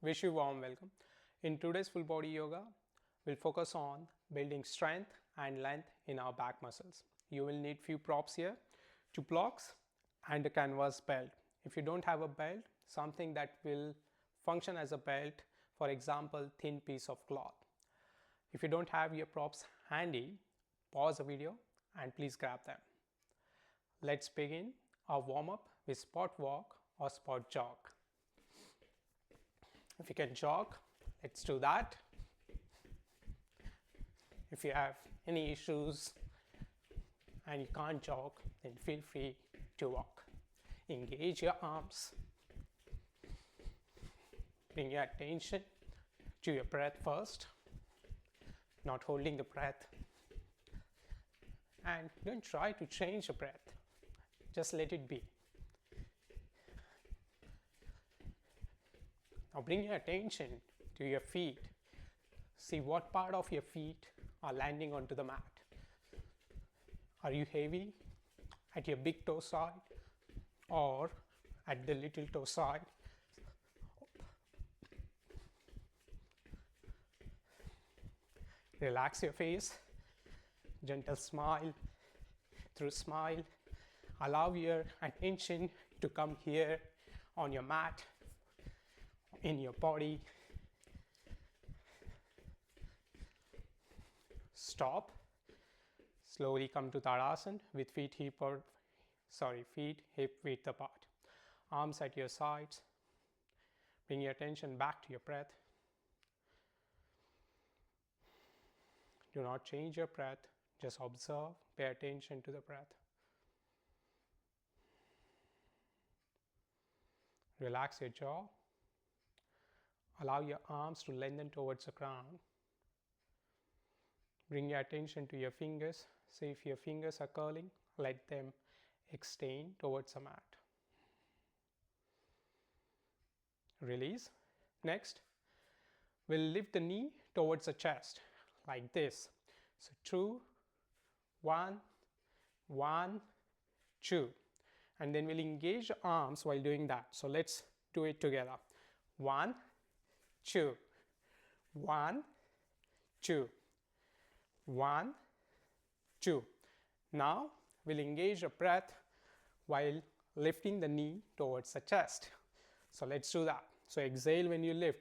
Wish you warm welcome. In today's full body yoga, we'll focus on building strength and length in our back muscles. You will need few props here, 2 blocks and a canvas belt. If you don't have a belt, something that will function as a belt, for example, thin piece of cloth. If you don't have your props handy, pause the video and please grab them. Let's begin our warm up with spot walk or spot jog. If you can jog, let's do that. If you have any issues and you can't jog, then feel free to walk. Engage your arms. Bring your attention to your breath first, not holding the breath. And don't try to change the breath, just let it be. Now bring your attention to your feet. See what part of your feet are landing onto the mat. Are you heavy at your big toe side or at the little toe side? Relax your face, gentle smile. Through smile, allow your attention to come here on your mat, in your body. Stop. Slowly come to Tadasana with feet hip width apart. Arms at your sides. Bring your attention back to your breath. Do not change your breath. Just observe. Pay attention to the breath. Relax your jaw. Allow your arms to lengthen towards the ground. Bring your attention to your fingers. See if your fingers are curling. Let them extend towards the mat. Release. Next, we'll lift the knee towards the chest like this. So 2, 1, 1, 2. And then we'll engage the arms while doing that. So let's do it together. 1, 2, 1, 2, 1, 2. Now we'll engage the breath while lifting the knee towards the chest. So let's do that. So exhale when you lift.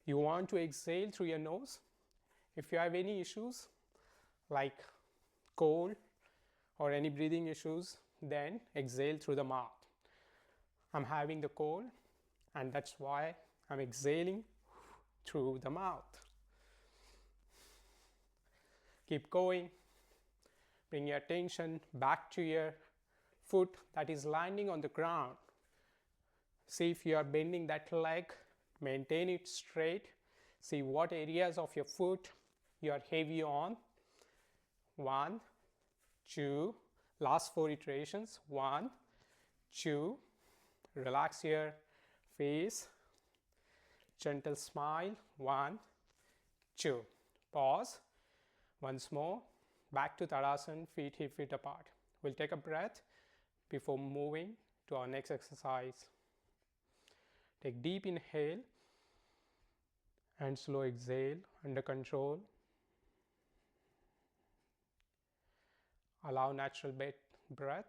You want to exhale through your nose. If you have any issues like cold or any breathing issues, then exhale through the mouth. I'm having the cold, and that's why I'm exhaling through the mouth. Keep going. Bring your attention back to your foot that is landing on the ground. See if you are bending that leg. Maintain it straight. See what areas of your foot you are heavy on. 1, 2. Last 4 iterations. 1, 2. Relax your face. Gentle smile. 1, 2. Pause. Once more. Back to Tadasana, feet hip width apart. We'll take a breath before moving to our next exercise. Take deep inhale and slow exhale under control. Allow natural breath.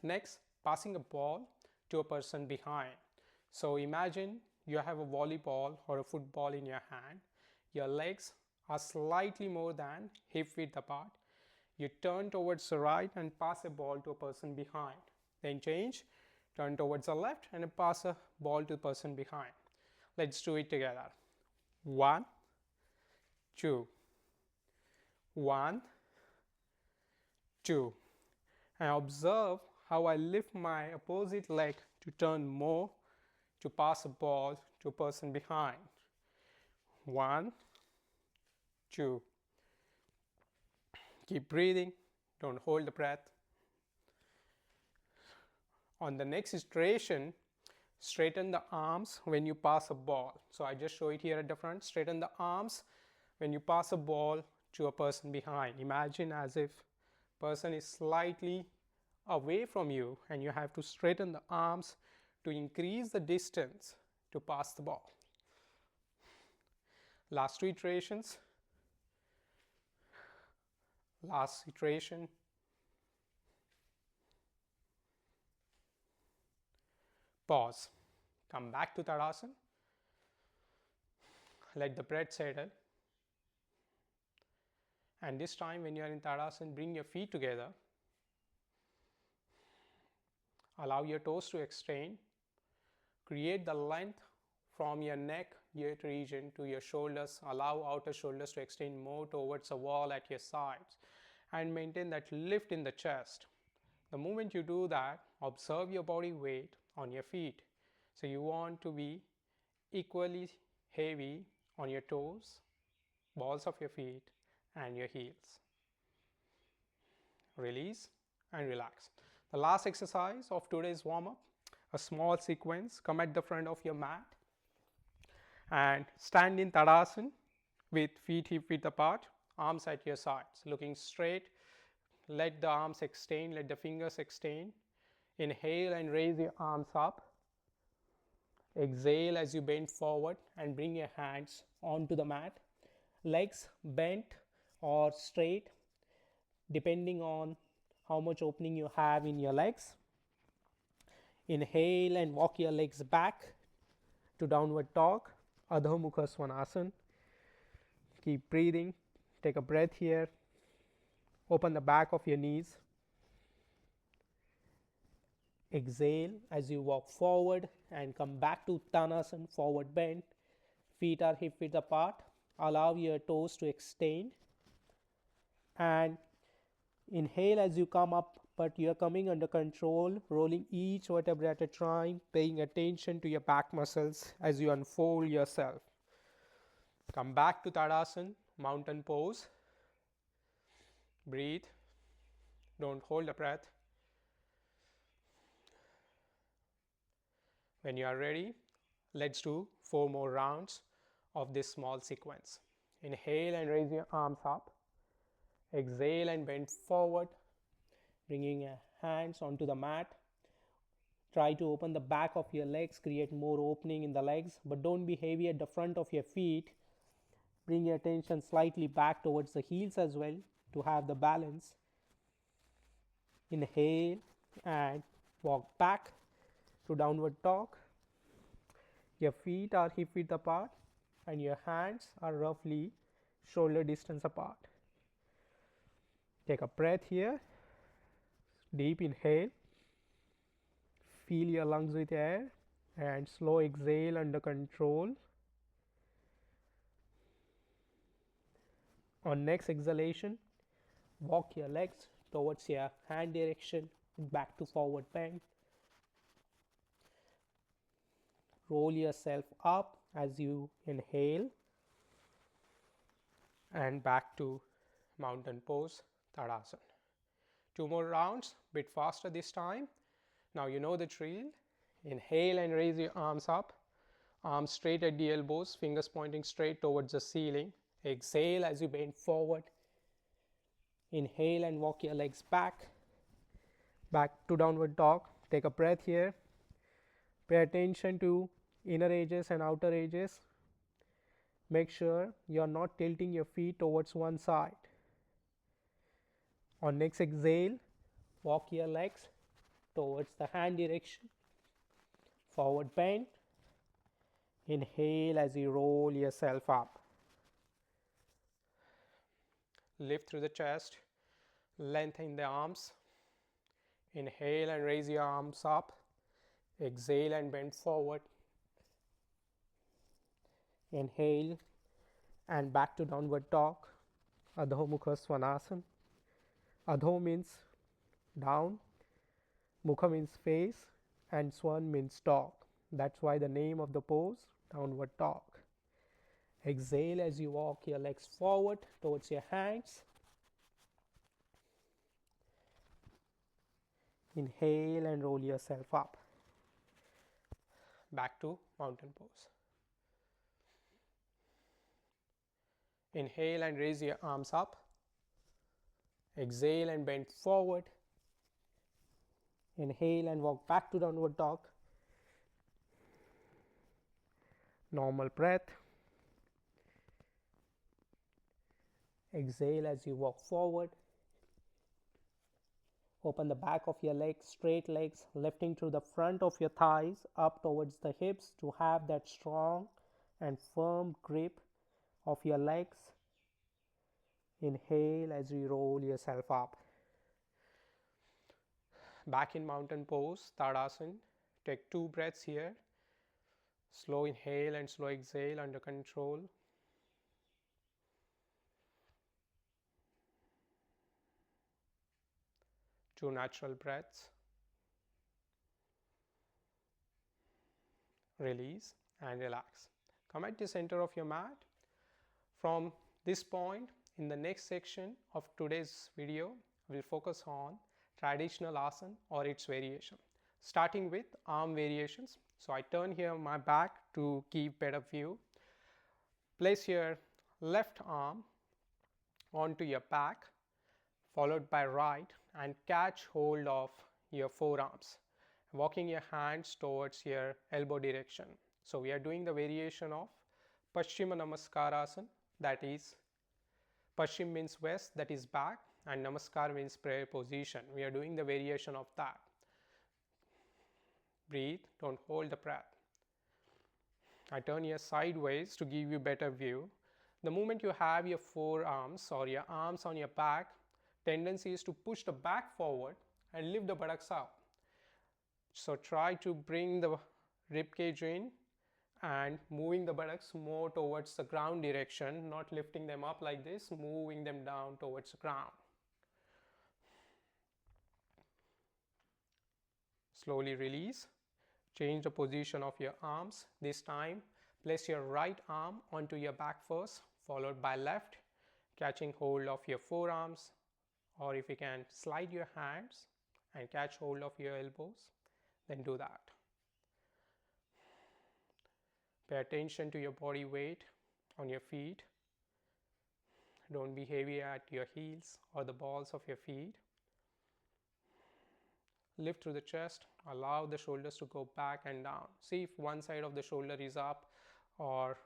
Next, passing a ball to a person behind. So imagine you have a volleyball or a football in your hand. Your legs are slightly more than hip width apart. You turn towards the right and pass a ball to a person behind. Then change, turn towards the left and pass a ball to the person behind. Let's do it together. 1, 2, 1, 2. And observe how I lift my opposite leg to turn more to pass a ball to a person behind. 1, 2. Keep breathing. Don't hold the breath. On the next iteration, straighten the arms when you pass a ball. So I just show it here at the front. Straighten the arms when you pass a ball to a person behind. Imagine as if person is slightly away from you and you have to straighten the arms to increase the distance to pass the ball. Last two iterations. Last iteration. Pause. Come back to Tadasana. Let the breath settle. And this time when you are in Tadasana, bring your feet together. Allow your toes to extend. Create the length from your neck, ear region to your shoulders. Allow outer shoulders to extend more towards the wall at your sides. And maintain that lift in the chest. The moment you do that, observe your body weight on your feet. So you want to be equally heavy on your toes, balls of your feet and your heels. Release and relax. The last exercise of today's warm-up, a small sequence. Come at the front of your mat and stand in Tadasana with feet hip width apart, arms at your sides, looking straight. Let the arms extend, let the fingers extend. Inhale and raise your arms up. Exhale as you bend forward and bring your hands onto the mat. Legs bent or straight depending on how much opening you have in your legs. Inhale and walk your legs back to downward dog, Adho Mukha Svanasana. Keep breathing. Take a breath here. Open the back of your knees. Exhale as you walk forward and come back to Uttanasana, forward bend. Feet are hip width apart. Allow your toes to extend. And inhale as you come up, but you are coming under control, rolling each vertebra at a time, paying attention to your back muscles as you unfold yourself. Come back to Tadasana, mountain pose. Breathe. Don't hold the breath. When you are ready, let's do 4 more rounds of this small sequence. Inhale and raise your arms up. Exhale and bend forward, bringing your hands onto the mat. Try to open the back of your legs, create more opening in the legs, but don't be heavy at the front of your feet. Bring your attention slightly back towards the heels as well to have the balance. Inhale and walk back to downward dog. Your feet are hip width apart and your hands are roughly shoulder distance apart. Take a breath here. Deep inhale. Fill your lungs with air and slow exhale under control. On next exhalation, walk your legs towards your hand direction and back to forward bend. Roll yourself up as you inhale and back to mountain pose, Tadasana. 2 more rounds, bit faster this time. Now you know the drill. Inhale and raise your arms up. Arms straight at the elbows, fingers pointing straight towards the ceiling. Exhale as you bend forward. Inhale and walk your legs back to downward dog. Take a breath here. Pay attention to inner edges and outer edges. Make sure you are not tilting your feet towards one side. On next exhale, walk your legs towards the hand direction. Forward bend. Inhale as you roll yourself up. Lift through the chest. Lengthen the arms. Inhale and raise your arms up. Exhale and bend forward. Inhale and back to downward dog, Adho Mukha Svanasana. Adho means down, Mukha means face, and Swan means dog. That's why the name of the pose, downward dog. Exhale as you walk your legs forward towards your hands. Inhale and roll yourself up. Back to mountain pose. Inhale and raise your arms up. Exhale and bend forward. Inhale and walk back to downward dog. Normal breath. Exhale as you walk forward. Open the back of your legs, straight legs, lifting through the front of your thighs up towards the hips to have that strong and firm grip of your legs. Inhale as you roll yourself up. Back in mountain pose, Tadasana. Take 2 breaths here. Slow inhale and slow exhale under control. 2 natural breaths. Release and relax. Come at the center of your mat. From this point, in the next section of today's video, we'll focus on traditional asana or its variation, starting with arm variations. So I turn here my back to give better view. Place your left arm onto your back, followed by right, and catch hold of your forearms, walking your hands towards your elbow direction. So we are doing the variation of Paschima Namaskarasana, that is, Paschim means west, that is back, and Namaskar means prayer position. We are doing the variation of that. Breathe, don't hold the breath. I turn here sideways to give you better view. The moment you have your forearms or your arms on your back, tendency is to push the back forward and lift the buttocks up. So try to bring the rib cage in and moving the buttocks more towards the ground direction, not lifting them up like this, moving them down towards the ground. Slowly release. Change the position of your arms. This time, place your right arm onto your back first, followed by left, catching hold of your forearms, or if you can, slide your hands and catch hold of your elbows, then do that. Pay attention to your body weight on your feet. Don't be heavy at your heels or the balls of your feet. Lift through the chest, allow the shoulders to go back and down. See if one side of the shoulder is up or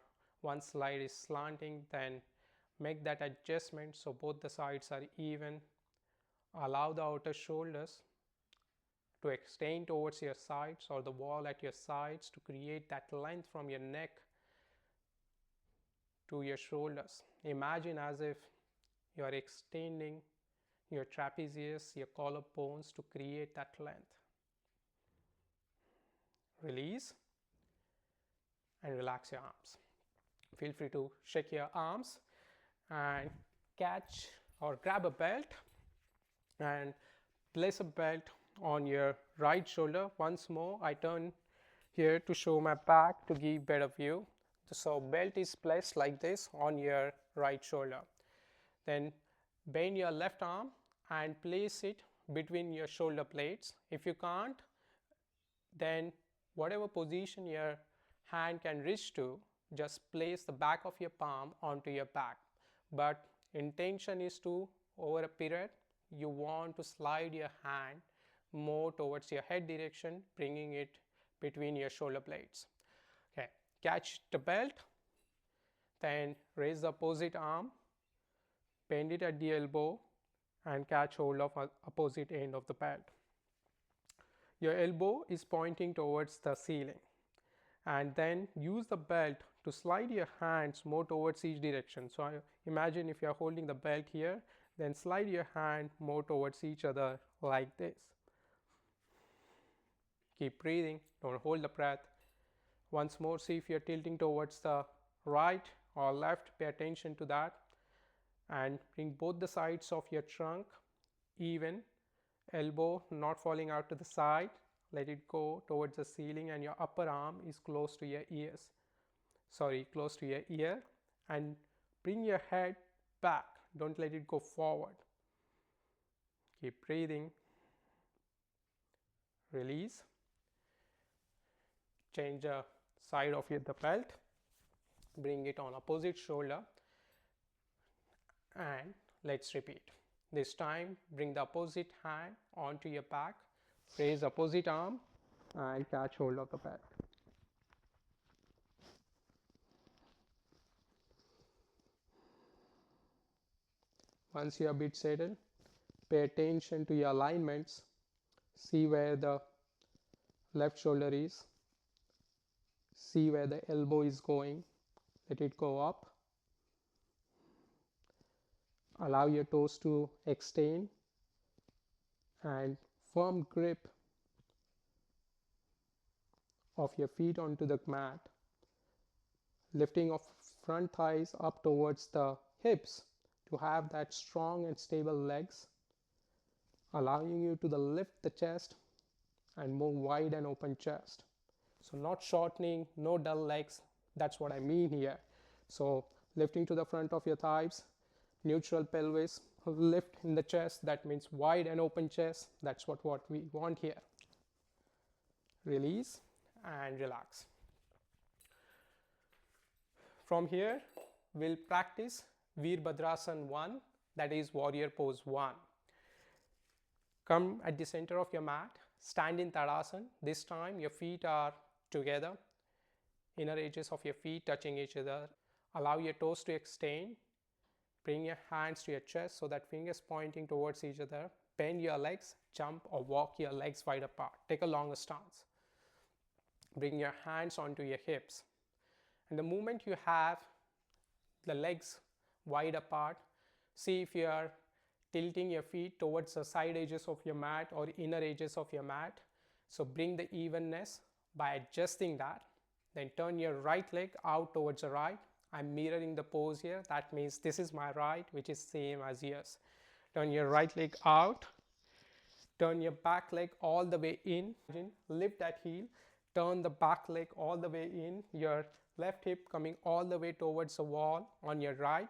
one side is slanting, then make that adjustment so both the sides are even. Allow the outer shoulders to extend towards your sides or the wall at your sides to create that length from your neck to your shoulders. Imagine as if you are extending your trapezius, your collarbones to create that length. Release and relax your arms. Feel free to shake your arms and catch or grab a belt and place a belt on your right shoulder. Once more, I turn here to show my back to give better view. So belt is placed like this on your right shoulder. Then bend your left arm and place it between your shoulder blades. If you can't, then whatever position your hand can reach to, just place the back of your palm onto your back. But intention is to, over a period, you want to slide your hand more towards your head direction, bringing it between your shoulder blades. Okay, catch the belt, then raise the opposite arm, bend it at the elbow and catch hold of opposite end of the belt. Your elbow is pointing towards the ceiling, and then use the belt to slide your hands more towards each direction. So imagine if you are holding the belt here, then slide your hand more towards each other like this. Keep breathing, don't hold the breath. Once more, see if you are tilting towards the right or left, pay attention to that, and bring both the sides of your trunk even, elbow not falling out to the side, let it go towards the ceiling, and your upper arm is close to your ears, close to your ear, and bring your head back, don't let it go forward. Keep breathing, release, change the side of the belt, bring it on opposite shoulder, and let's repeat. This time bring the opposite hand onto your back, raise opposite arm and catch hold of the pad. Once you are a bit settled, pay attention to your alignments. See where the left shoulder is. See where the elbow is going. Let it go up. Allow your toes to extend and firm grip of your feet onto the mat. Lifting of front thighs up towards the hips to have that strong and stable legs. Allowing you to lift the chest and more wide and open chest. So not shortening, no dull legs. That's what I mean here. So lifting to the front of your thighs, neutral pelvis, lift in the chest. That means wide and open chest. That's what we want here. Release and relax. From here, we'll practice Veerbhadrasana 1, that is warrior pose 1. Come at the center of your mat, stand in Tadasana. This time your feet are together, inner edges of your feet touching each other. Allow your toes to extend. Bring your hands to your chest so that fingers pointing towards each other. Bend your legs, jump or walk your legs wide apart. Take a longer stance. Bring your hands onto your hips. And the moment you have the legs wide apart, see if you are tilting your feet towards the side edges of your mat or inner edges of your mat. So bring the evenness by adjusting that. Then turn your right leg out towards the right. I'm mirroring the pose here. That means this is my right, which is same as yours. Turn your right leg out. Turn your back leg all the way in. Lift that heel. Turn the back leg all the way in. Your left hip coming all the way towards the wall on your right.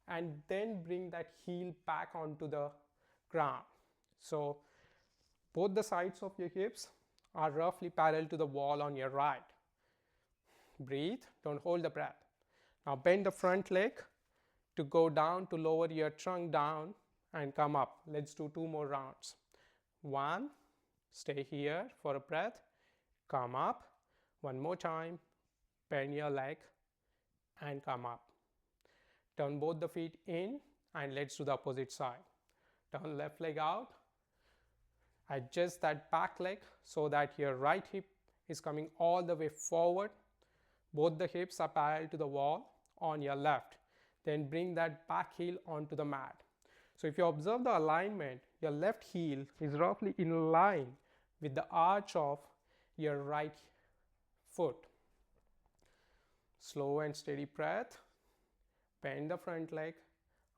And then bring that heel back onto the ground. So both the sides of your hips are roughly parallel to the wall on your right. Breathe, don't hold the breath. Now bend the front leg to go down, to lower your trunk down and come up. Let's do 2 more rounds. 1, stay here for a breath, come up. 1 more time, bend your leg and come up. Turn both the feet in and let's do the opposite side. Turn left leg out. Adjust that back leg so that your right hip is coming all the way forward. Both the hips are parallel to the wall on your left. Then bring that back heel onto the mat. So if you observe the alignment, your left heel is roughly in line with the arch of your right foot. Slow and steady breath. Bend the front leg.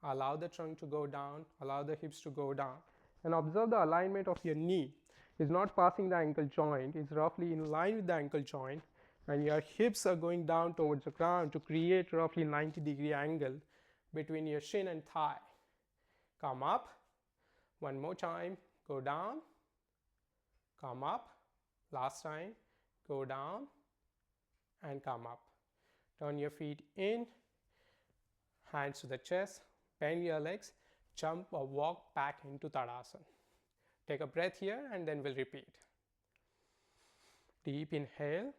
Allow the trunk to go down. Allow the hips to go down. And observe the alignment of your knee. It's not passing the ankle joint. It's roughly in line with the ankle joint. And your hips are going down towards the ground to create roughly 90-degree angle between your shin and thigh. Come up. 1 more time. Go down. Come up. Last time. Go down and come up. Turn your feet in. Hands to the chest. Bend your legs. Jump or walk back into Tadasana. Take a breath here and then we'll repeat. Deep inhale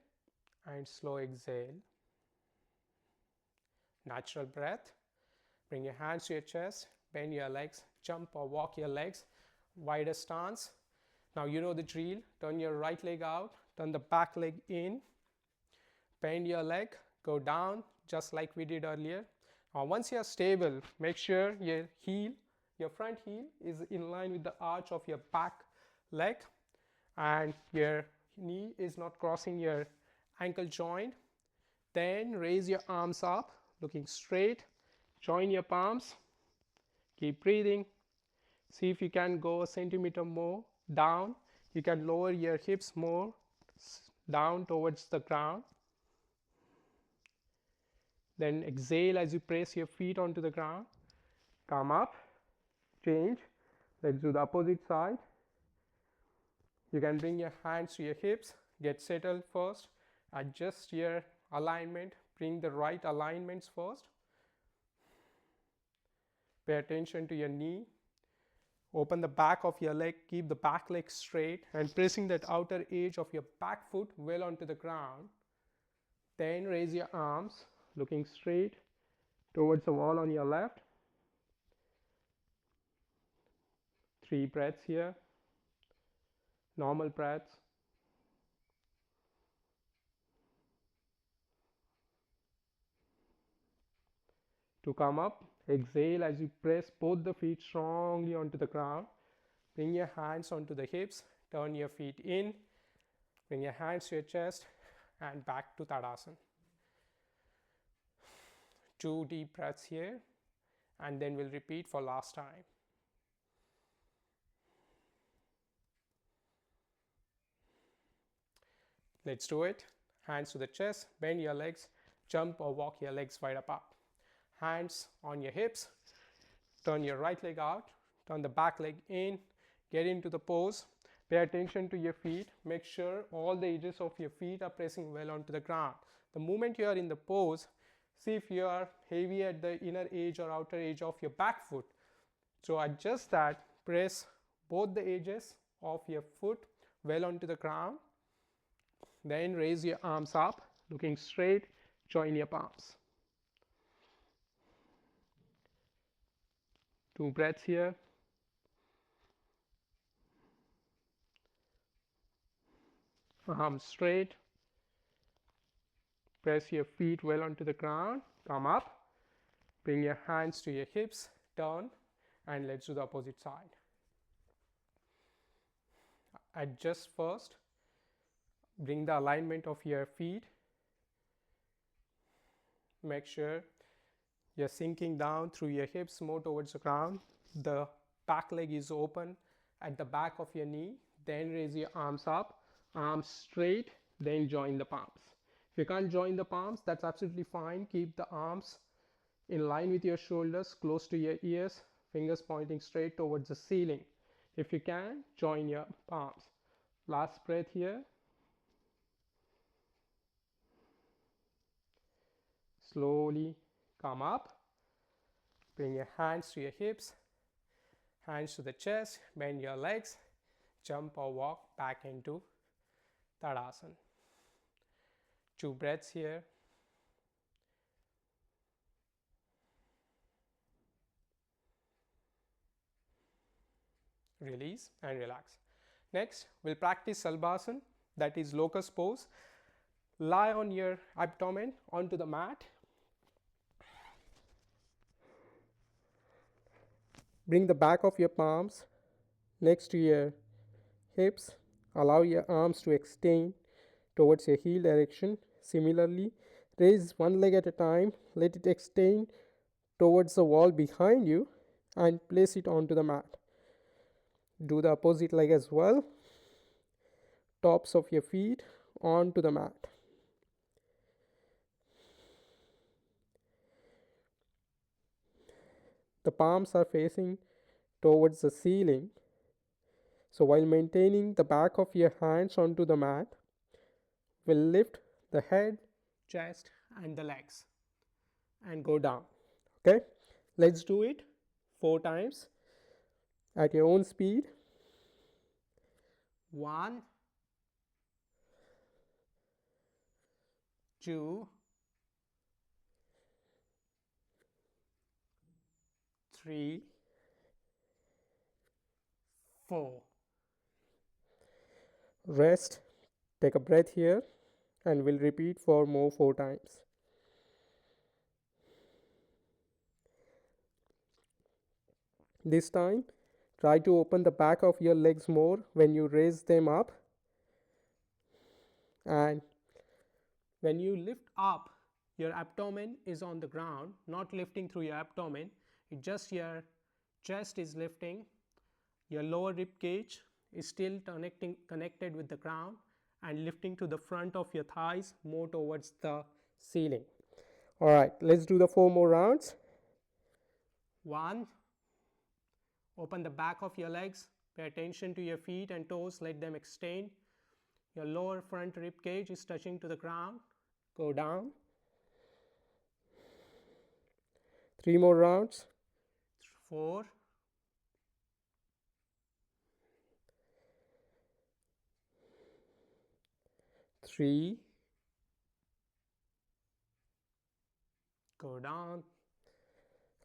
and slow exhale. Natural breath. Bring your hands to your chest. Bend your legs. Jump or walk your legs. Wider stance. Now you know the drill. Turn your right leg out. Turn the back leg in. Bend your leg. Go down just like we did earlier. Now once you are stable, make sure your heel, your front heel is in line with the arch of your back leg and your knee is not crossing your ankle joint. Then raise your arms up, looking straight. Join your palms. Keep breathing. See if you can go a centimeter more down. You can lower your hips more down towards the ground. Then exhale as you press your feet onto the ground. Come up. Change. Let's do the opposite side. You can bring your hands to your hips. Get settled first. Adjust your alignment. Bring the right alignments first. Pay attention to your knee. Open the back of your leg, keep the back leg straight and pressing that outer edge of your back foot well onto the ground. Then raise your arms, looking straight towards the wall on your left. 3 breaths here, normal breaths. To come up, exhale as you press both the feet strongly onto the ground. Bring your hands onto the hips, turn your feet in, bring your hands to your chest and back to Tadasana. 2 deep breaths here and then we'll repeat for last time. Let's do it. Hands to the chest, bend your legs, jump or walk your legs wide apart. Hands on your hips, turn your right leg out, turn the back leg in, get into the pose. Pay attention to your feet, make sure all the edges of your feet are pressing well onto the ground. The moment you are in the pose, see if you are heavy at the inner edge or outer edge of your back foot. So adjust that, press both the edges of your foot well onto the ground. Then raise your arms up, looking straight, join your palms. 2 breaths here. Arms straight. Press your feet well onto the ground. Come up. Bring your hands to your hips. Turn. And let's do the opposite side. Adjust first. Bring the alignment of your feet. Make sure you're sinking down through your hips more towards the ground. The back leg is open at the back of your knee. Then raise your arms up, arms straight, then join the palms. If you can't join the palms, that's absolutely fine. Keep the arms in line with your shoulders, close to your ears, fingers pointing straight towards the ceiling. If you can, join your palms. Last breath here. Slowly come up, bring your hands to your hips, hands to the chest, bend your legs, jump or walk back into Tadasana. 2 breaths here. Release and relax. Next, we'll practice Salbasana, that is locust pose. Lie on your abdomen onto the mat. Bring the back of your palms next to your hips. Allow your arms to extend towards your heel direction. Similarly, raise one leg at a time. Let it extend towards the wall behind you and place it onto the mat. Do the opposite leg as well. Tops of your feet onto the mat. The palms are facing towards the ceiling. So while maintaining the back of your hands onto the mat, we'll lift the head, chest and the legs and go down. Okay, let's do it 4 times at your own speed. 1, 2, 3, 4. Rest, take a breath here and we'll repeat for more 4 times. This time, try to open the back of your legs more when you raise them up. And when you lift up, your abdomen is on the ground, not lifting through your abdomen. It just your chest is lifting. Your lower rib cage is still connected with the ground and lifting to the front of your thighs more towards the ceiling. All right, let's do the 4 more rounds. 1. Open the back of your legs. Pay attention to your feet and toes. Let them extend. Your lower front rib cage is touching to the ground. Go down. 3 more rounds. 4, 3, go down,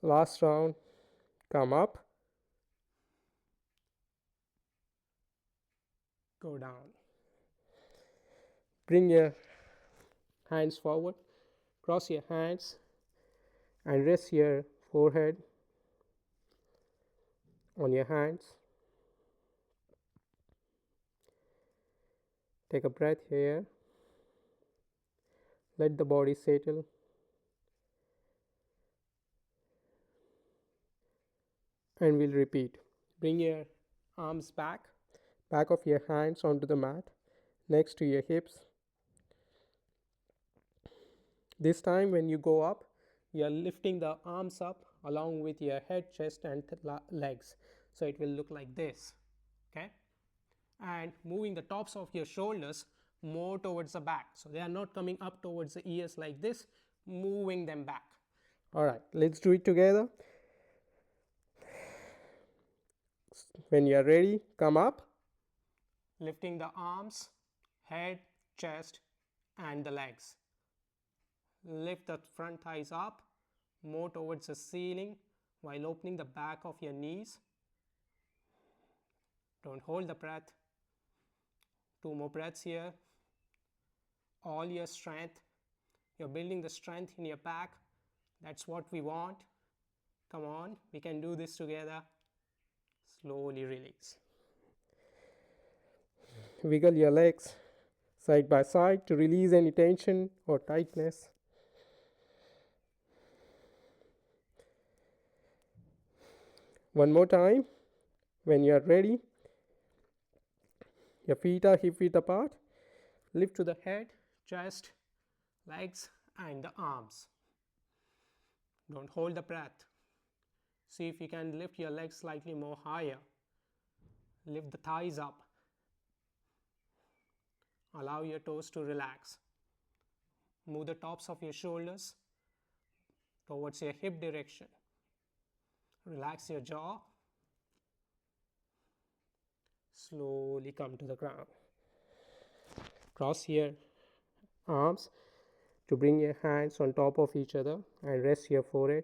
last round, come up, go down. Bring your hands forward, cross your hands and rest your forehead on your hands. Take a breath here. Let the body settle. And we'll repeat. Bring your arms back of your hands onto the mat next to your hips. This time when you go up, you're lifting the arms up along with your head, chest and legs. So it will look like this. Okay? And moving the tops of your shoulders more towards the back. So they are not coming up towards the ears like this, moving them back. Alright, let's do it together. When you are ready, come up. Lifting the arms, head, chest and the legs. Lift the front thighs up more towards the ceiling while opening the back of your knees. Don't hold the breath. 2 more breaths here. All your strength. You're building the strength in your back. That's what we want. Come on, we can do this together. Slowly release. Wiggle your legs side by side to release any tension or tightness. One more time. When you are ready, your feet are hip width apart. Lift to the head, chest, legs and the arms. Don't hold the breath. See if you can lift your legs slightly more higher. Lift the thighs up. Allow your toes to relax. Move the tops of your shoulders towards your hip direction. Relax your jaw. Slowly come to the ground. Cross your arms to bring your hands on top of each other and rest your forehead.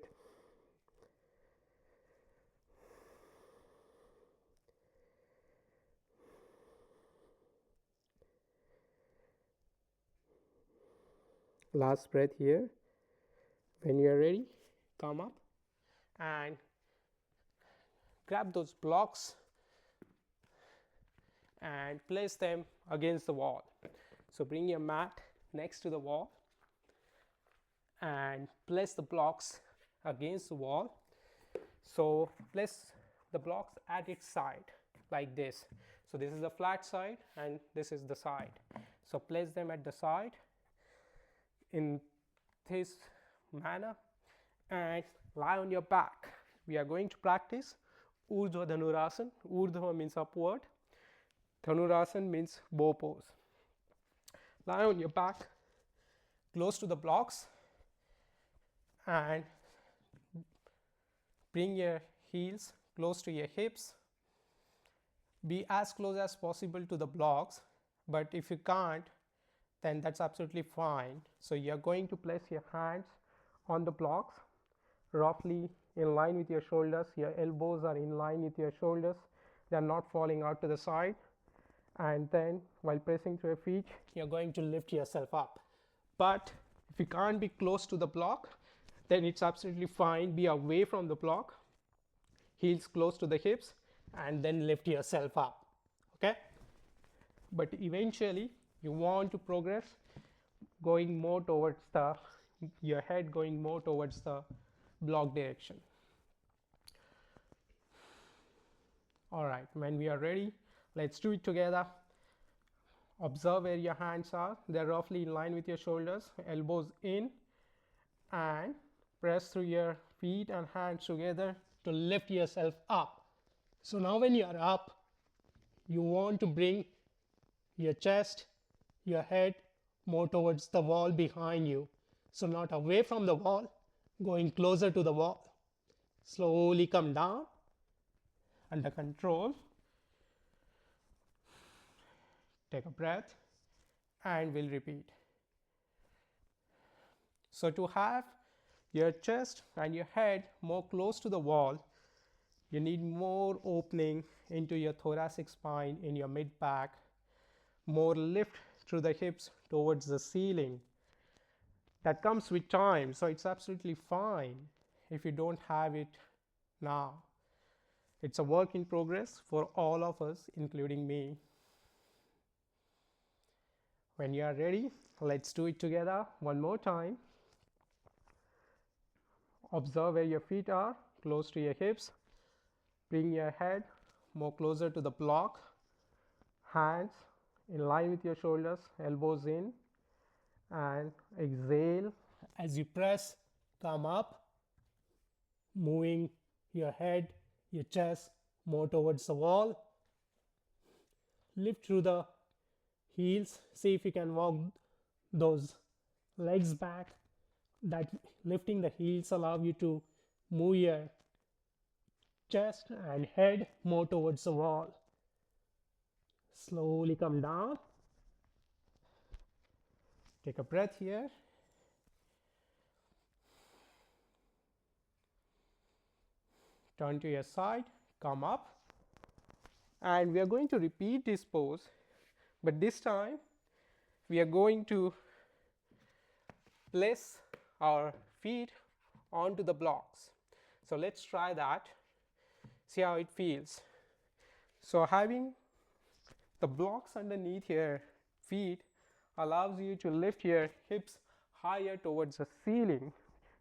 Last breath here. When you are ready, come up and grab those blocks and place them against the wall. So bring your mat next to the wall and place the blocks against the wall. So place the blocks at its side like this. So this is the flat side and this is the side. So place them at the side in this manner and lie on your back. We are going to practice Urdhva Dhanurasana. Urdhva means upward. Dhanurasana means bow pose. Lie on your back close to the blocks and bring your heels close to your hips. Be as close as possible to the blocks, but if you can't, then that's absolutely fine. So you're going to place your hands on the blocks roughly in line with your shoulders. Your elbows are in line with your shoulders. They are not falling out to the side. And then while pressing to your feet, you're going to lift yourself up. But if you can't be close to the block, then it's absolutely fine. Be away from the block, heels close to the hips, and then lift yourself up. Okay? But eventually you want to progress going more towards your head going more towards the block direction. All right, when we are ready, let's do it together. Observe where your hands are. They're roughly in line with your shoulders, elbows in, and press through your feet and hands together to lift yourself up. So now when you are up, you want to bring your chest, your head more towards the wall behind you. So not away from the wall, going closer to the wall. Slowly come down under control. Take a breath and we'll repeat. So to have your chest and your head more close to the wall, you need more opening into your thoracic spine in your mid back, more lift through the hips towards the ceiling. That comes with time, so it's absolutely fine if you don't have it now. It's a work in progress for all of us, including me. When you are ready, let's do it together one more time. Observe where your feet are, close to your hips. Bring your head more closer to the block. Hands in line with your shoulders, elbows in, and exhale. As you press, come up, moving your head, your chest more towards the wall. Lift through the heels. See if you can walk those legs back. That lifting the heels allow you to move your chest and head more towards the wall. Slowly come down. Take a breath here. Turn to your side, come up, and we are going to repeat this pose, but this time we are going to place our feet onto the blocks. So let's try that, see how it feels. So having the blocks underneath your feet allows you to lift your hips higher towards the ceiling.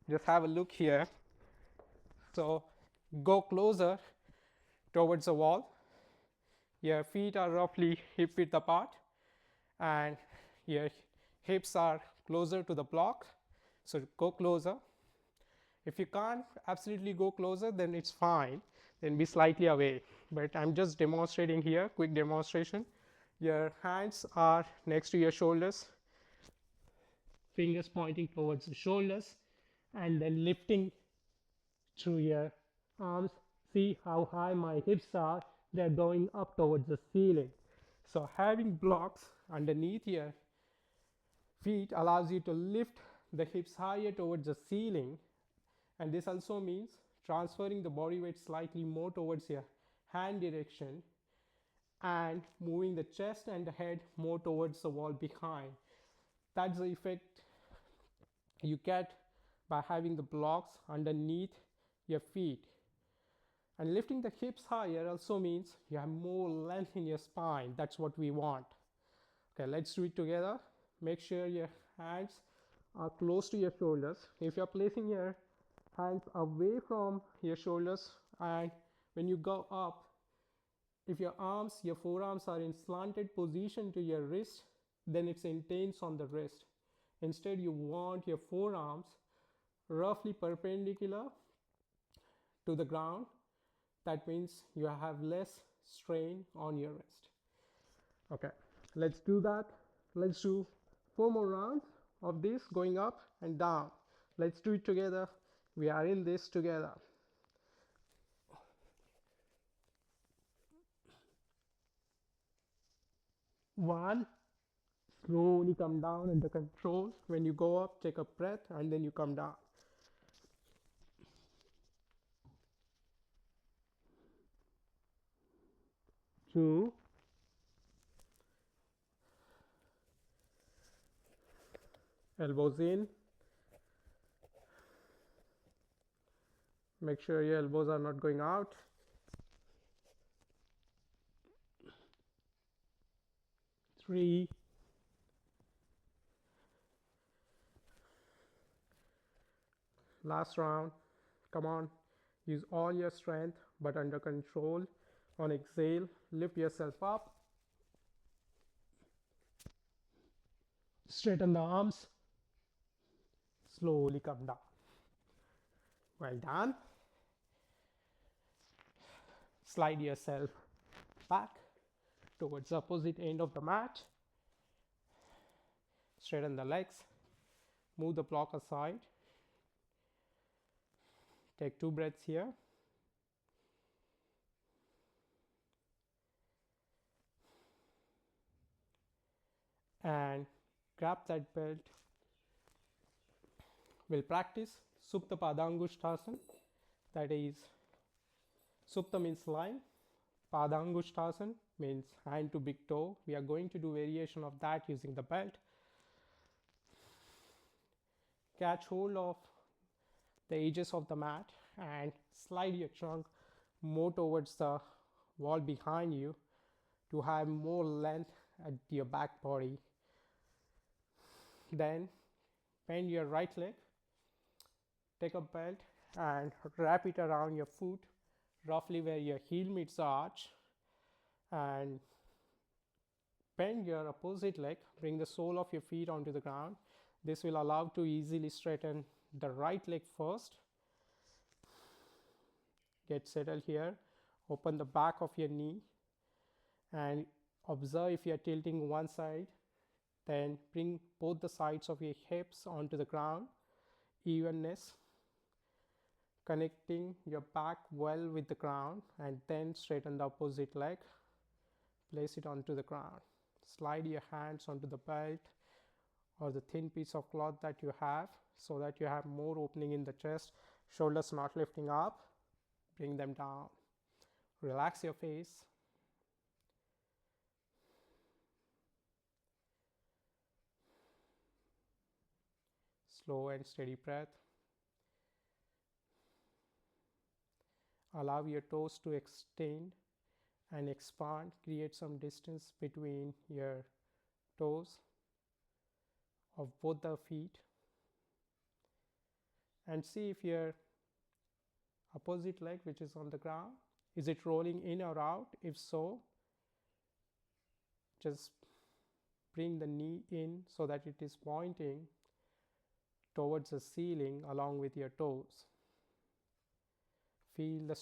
Just have a look here. So go closer towards the wall. Your feet are roughly hip width apart and your hips are closer to the block. So go closer. If you can't absolutely go closer, then it's fine. Then be slightly away. But I'm just demonstrating here, quick demonstration. Your hands are next to your shoulders, fingers pointing towards the shoulders, and then lifting through your arms. See how high my hips are, they're going up towards the ceiling. So having blocks underneath your feet allows you to lift the hips higher towards the ceiling, and this also means transferring the body weight slightly more towards your hand direction and moving the chest and the head more towards the wall behind. That's the effect you get by having the blocks underneath your feet. And lifting the hips higher also means you have more length in your spine. That's what we want. Okay, let's do it together. Make sure your hands are close to your shoulders. If you're placing your hands away from your shoulders, and when you go up, if your arms, your forearms are in slanted position to your wrist, then it's intense on the wrist. Instead, you want your forearms roughly perpendicular to the ground. That means you have less strain on your wrist. Okay, let's do that. Let's do 4 more rounds of this, going up and down. Let's do it together. We are in this together. One, slowly come down under control. When you go up, take a breath and then you come down. 2, elbows in. Make sure your elbows are not going out. 3, last round. Come on, use all your strength but under control. On exhale, lift yourself up, straighten the arms, slowly come down. Well done. Slide yourself back towards the opposite end of the mat. Straighten the legs, move the block aside. Take 2 breaths here. And grab that belt. We'll practice Supta Padangushthasana. That is, Supta means line, Padangushthasana means hand to big toe. We are going to do variation of that using the belt. Catch hold of the edges of the mat and slide your trunk more towards the wall behind you to have more length at your back body. Then bend your right leg, take a belt and wrap it around your foot roughly where your heel meets the arch, and bend your opposite leg, bring the sole of your feet onto the ground. This will allow to easily straighten the right leg first. Get settled here, open the back of your knee and observe if you are tilting one side. Then bring both the sides of your hips onto the ground, evenness, connecting your back well with the ground, and then straighten the opposite leg, place it onto the ground. Slide your hands onto the belt or the thin piece of cloth that you have so that you have more opening in the chest, shoulders not lifting up, bring them down. Relax your face. Slow and steady breath. Allow your toes to extend and expand. Create some distance between your toes of both the feet. And see if your opposite leg, which is on the ground, is it rolling in or out? If so, just bring the knee in so that it is pointing towards the ceiling along with your toes. Feel the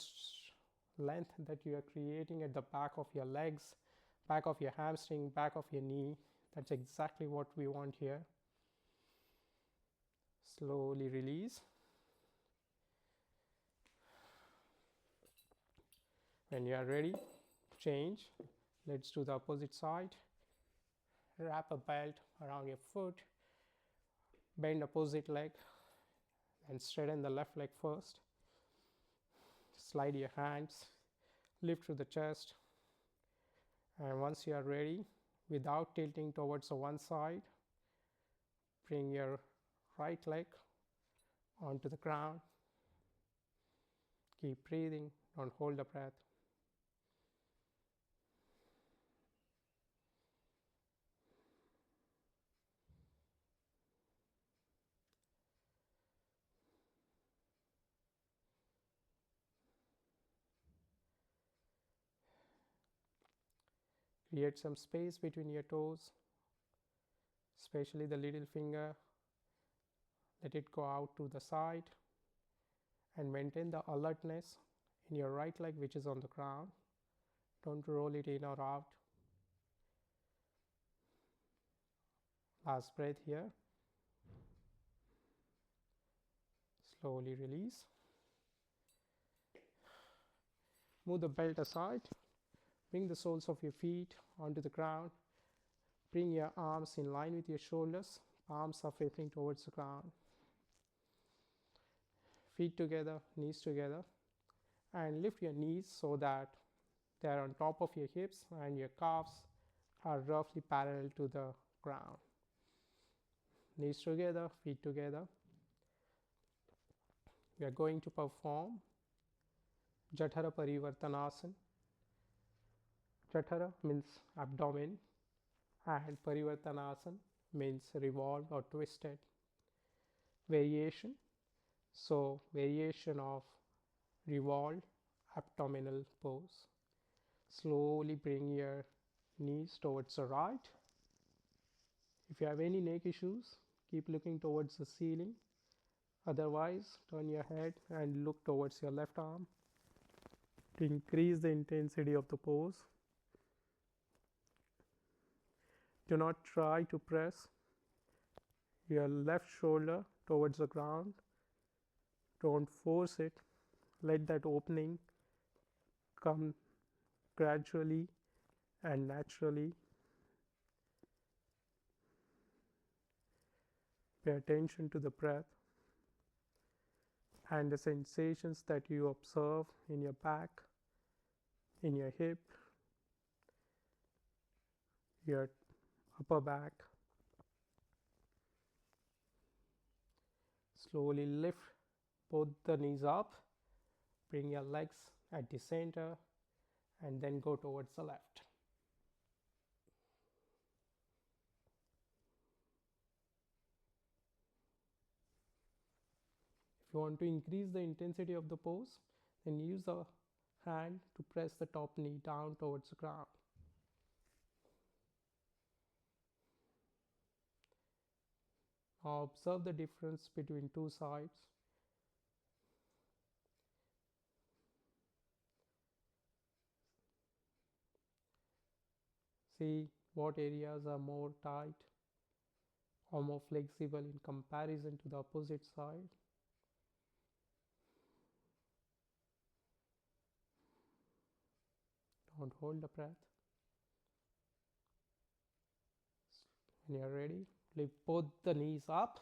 length that you are creating at the back of your legs, back of your hamstring, back of your knee. That's exactly what we want here. Slowly release. When you are ready, change. Let's do the opposite side. Wrap a belt around your foot. Bend opposite leg and straighten the left leg first. Slide your hands, lift to the chest, and once you are ready, without tilting towards the one side, bring your right leg onto the ground. Keep breathing, don't hold the breath. Create some space between your toes, especially the little finger. Let it go out to the side and maintain the alertness in your right leg, which is on the ground. Don't roll it in or out. Last breath here. Slowly release. Move the belt aside. Bring the soles of your feet onto the ground. Bring your arms in line with your shoulders. Palms are facing towards the ground. Feet together, knees together. And lift your knees so that they are on top of your hips and your calves are roughly parallel to the ground. Knees together, feet together. We are going to perform Jathara Parivartanasana. Jathara means abdomen and Parivartanasana means revolved or twisted. Variation. So variation of revolved abdominal pose. Slowly bring your knees towards the right. If you have any neck issues, keep looking towards the ceiling. Otherwise, turn your head and look towards your left arm to increase the intensity of the pose. Do not try to press your left shoulder towards the ground. Don't force it. Let that opening come gradually and naturally. Pay attention to the breath and the sensations that you observe in your back, in your hip, your upper back. Slowly lift both the knees up, bring your legs at the center, and then go towards the left. If you want to increase the intensity of the pose, then use the hand to press the top knee down towards the ground. Now observe the difference between two sides. See what areas are more tight or more flexible in comparison to the opposite side. Don't hold the breath. When you're ready, lift both the knees up,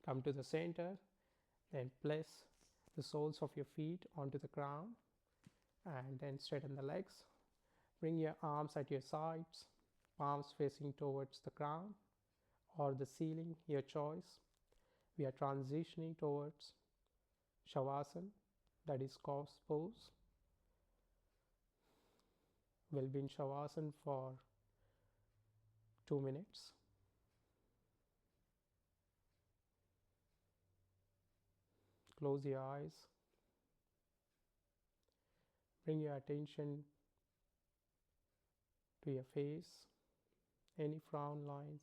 come to the center, then place the soles of your feet onto the ground, and then straighten the legs. Bring your arms at your sides, palms facing towards the ground or the ceiling, your choice. We are transitioning towards Shavasana, that is corpse pose. We'll be in Shavasana for 2 minutes. Close your eyes. Bring your attention to your face. Any frown lines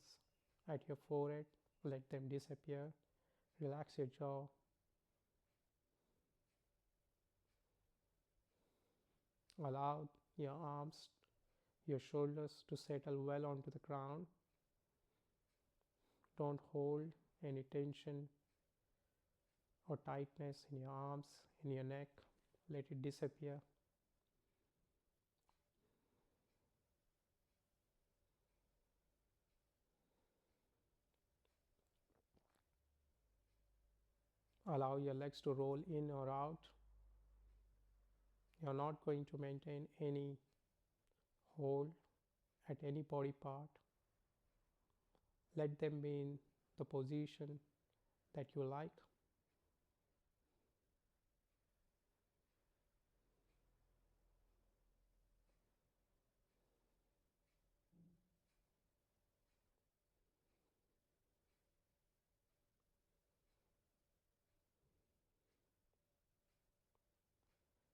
at your forehead, let them disappear. Relax your jaw. Allow your arms, your shoulders to settle well onto the ground. Don't hold any tension or tightness in your arms, in your neck. Let it disappear. Allow your legs to roll in or out. You're not going to maintain any hold at any body part. Let them be in the position that you like.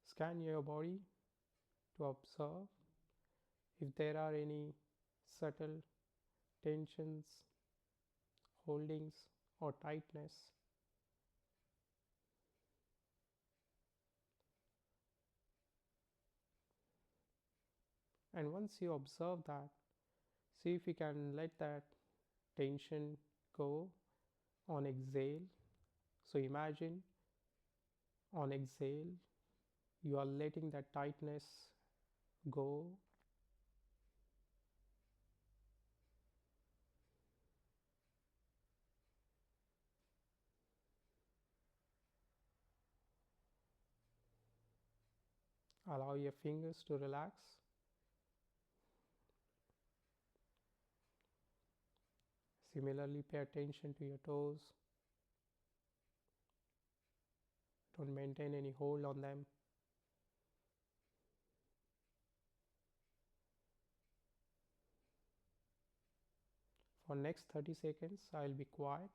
Scan your body to observe if there are any subtle tensions, holdings, or tightness. And once you observe that, see if you can let that tension go on exhale. So imagine on exhale, you are letting that tightness go. Allow your fingers to relax. Similarly, pay attention to your toes. Don't maintain any hold on them. For next 30 seconds, I'll be quiet.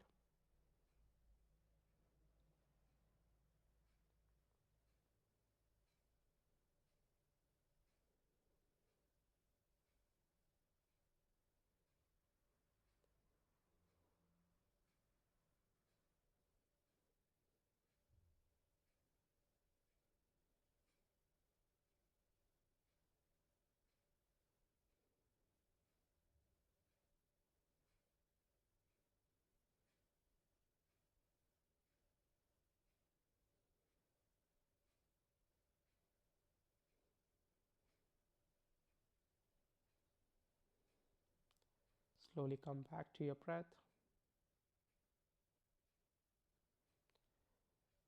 Slowly come back to your breath.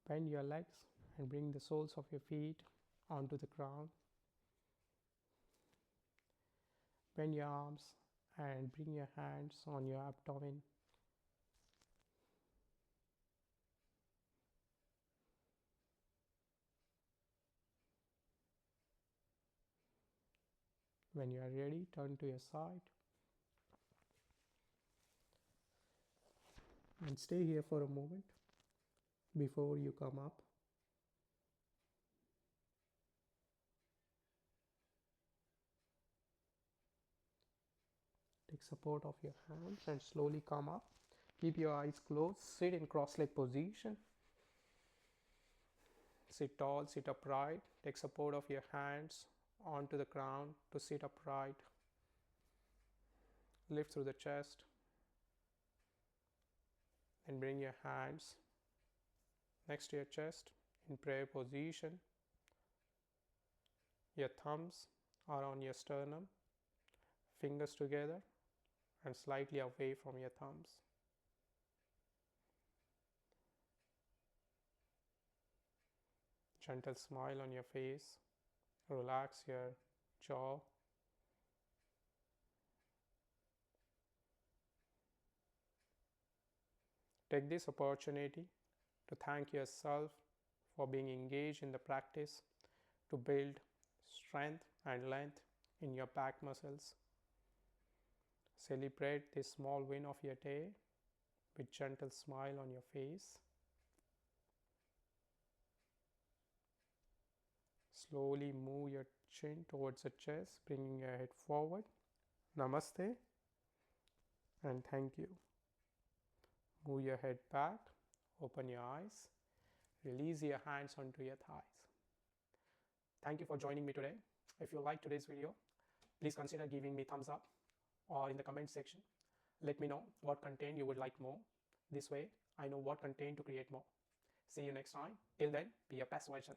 Bend your legs and bring the soles of your feet onto the ground. Bend your arms and bring your hands on your abdomen. When you are ready, turn to your side and stay here for a moment before you come up. Take support of your hands and slowly come up. Keep your eyes closed. Sit in cross-leg position. Sit tall, sit upright. Take support of your hands onto the ground to sit upright. Lift through the chest. And bring your hands next to your chest in prayer position. Your thumbs are on your sternum. Fingers together and slightly away from your thumbs. Gentle smile on your face. Relax your jaw. Take this opportunity to thank yourself for being engaged in the practice to build strength and length in your back muscles. Celebrate this small win of your day with gentle smile on your face. Slowly move your chin towards the chest, bringing your head forward. Namaste and thank you. Move your head back, open your eyes, release your hands onto your thighs. Thank you for joining me today. If you liked today's video, please consider giving me thumbs up or in the comment section. Let me know what content you would like more. This way, I know what content to create more. See you next time. Till then, be your best version.